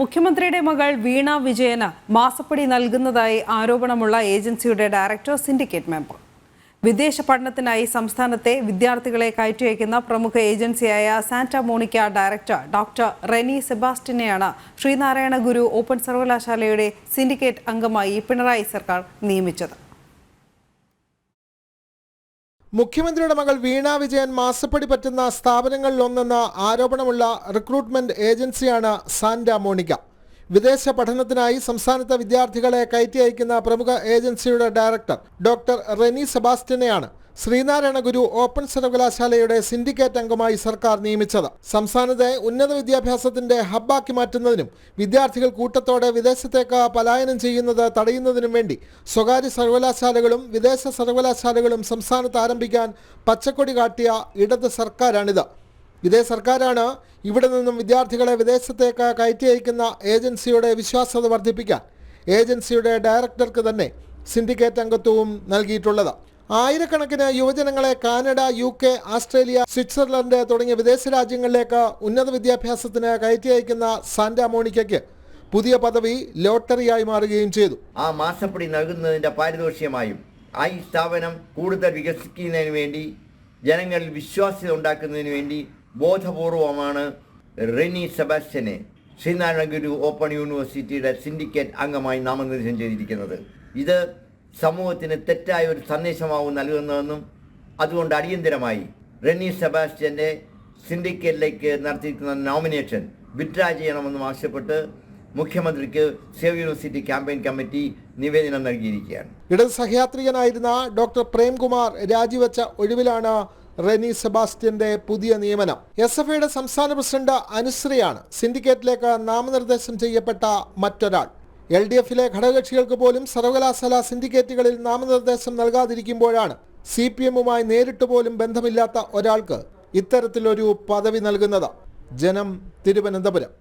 മുഖ്യമന്ത്രിയുടെ മകൾ വീണ വിജയന് മാസപ്പടി നൽകുന്നതായി ആരോപണമുള്ള ഏജൻസിയുടെ ഡയറക്ടർ സിൻഡിക്കേറ്റ് മെമ്പർ. വിദേശ പഠനത്തിനായി സംസ്ഥാനത്തെ വിദ്യാർത്ഥികളെ കയറ്റിയയക്കുന്ന പ്രമുഖ ഏജൻസിയായ Santa Monica director doctor Reni സെബാസ്റ്റ്യനെയാണ് ശ്രീനാരായണ ഗുരു ഓപ്പൺ സർവകലാശാലയുടെ സിൻഡിക്കേറ്റ് അംഗമായി പിണറായി സർക്കാർ നിയമിച്ചത്. മുഖ്യമന്ത്രിയുടെ മകൾ വീണ വിജയൻ മാസപ്പടി പറ്റുന്ന സ്ഥാപനങ്ങളിലൊന്നെന്ന ആരോപണമുള്ള റിക്രൂട്ട്മെന്റ് ഏജൻസിയാണ് സാന്റാ മോണിക്ക. വിദേശ പഠനത്തിനായി സംസ്ഥാനത്തെ വിദ്യാർത്ഥികളെ കയറ്റി അയക്കുന്ന പ്രമുഖ ഏജൻസിയുടെ ഡയറക്ടർ ഡോക്ടർ റെനി സെബാസ്റ്റ്യനെയാണ് ശ്രീനാരായണ ഗുരു ഓപ്പൺ സർവകലാശാലയുടെ സിൻഡിക്കേറ്റ് അംഗമായി സർക്കാർ നിയമിച്ചത്. സംസ്ഥാനത്തെ ഉന്നത വിദ്യാഭ്യാസത്തിന്റെ ഹബ്ബാക്കി മാറ്റുന്നതിനും വിദ്യാർത്ഥികൾ കൂട്ടത്തോടെ വിദേശത്തേക്ക് പലായനം ചെയ്യുന്നത് തടയുന്നതിനും വേണ്ടി സ്വകാര്യ സർവകലാശാലകളും വിദേശ സർവകലാശാലകളും സംസ്ഥാനത്ത് ആരംഭിക്കാൻ പച്ചക്കൊടി കാട്ടിയ ഇടത് സർക്കാരാണിത്. ഇതേ സർക്കാരാണ് ഇവിടെ നിന്നും വിദ്യാർത്ഥികളെ വിദേശത്തേക്ക് കയറ്റി അയക്കുന്ന ഏജൻസിയുടെ വിശ്വാസ്യത വർദ്ധിപ്പിക്കാൻ ഏജൻസിയുടെ ഡയറക്ടർക്ക് തന്നെ സിൻഡിക്കേറ്റ് അംഗത്വവും നൽകിയിട്ടുള്ളത്. ആയിരക്കണക്കിന് യുവജനങ്ങളെ കാനഡ, UK, ഓസ്ട്രേലിയ, സ്വിറ്റ്സർലൻഡ് തുടങ്ങിയ വിദേശ രാജ്യങ്ങളിലേക്ക് ഉന്നത വിദ്യാഭ്യാസത്തിന് കയറ്റി അയക്കുന്ന സാന്റാ മോണിക്കയ്ക്ക് പുതിയ പദവി ലോട്ടറിയായി മാറുകയും ചെയ്തു. ആ മാസപ്പടി നൽകുന്നതിൻ്റെ പാരിതോഷികമായും ഈ സ്ഥാപനം കൂടുതൽ വികസിക്കുന്നതിന് വേണ്ടി ജനങ്ങളിൽ വിശ്വാസ്യത ഉണ്ടാക്കുന്നതിന് വേണ്ടി ബോധപൂർവമാണ് റെനി സെബാസ്റ്റ്യനെ ശ്രീനാരായണ ഗുരു ഓപ്പൺ യൂണിവേഴ്സിറ്റിയുടെ സിൻഡിക്കേറ്റ് അംഗമായി നാമനിർദ്ദേശം ചെയ്തിരിക്കുന്നത്. ഇത് സമൂഹത്തിന് തെറ്റായ ഒരു സന്ദേശമാവും നൽകുന്നതെന്നും അതുകൊണ്ട് അടിയന്തരമായി റെനി സെബാസ്റ്റ്യൻ്റെ സിൻഡിക്കേറ്റിലേക്ക് നടത്തിയിരിക്കുന്ന നോമിനേഷൻ വിത്ഡ്രാ ചെയ്യണമെന്നും ആവശ്യപ്പെട്ട് മുഖ്യമന്ത്രിക്ക് സേവ് യൂണിവേഴ്സിറ്റി ക്യാമ്പയിൻ കമ്മിറ്റി നിവേദനം നൽകിയിരിക്കുകയാണ്. ഇടത് സഹയാത്രികനായിരുന്ന ഡോക്ടർ പ്രേംകുമാർ രാജിവെച്ച ഒഴിവിലാണ് റെനി സെബാസ്റ്റ്യന്റെ പുതിയ നിയമനം. SFIയുടെ സംസ്ഥാന പ്രസിഡന്റ് അനുശ്രീയാണ് സിൻഡിക്കേറ്റിലേക്ക് നാമനിർദ്ദേശം ചെയ്യപ്പെട്ട മറ്റൊരാൾ. LDFിലെ ഘടകകക്ഷികൾക്ക് പോലും സർവകലാശാല സിൻഡിക്കേറ്റുകളിൽ നാമനിർദ്ദേശം നൽകാതിരിക്കുമ്പോഴാണ് CPMുമായി നേരിട്ട് പോലും ബന്ധമില്ലാത്ത ഒരാൾക്ക് ഇത്തരത്തിലൊരു പദവി നൽകുന്നത്. ജനം, തിരുവനന്തപുരം.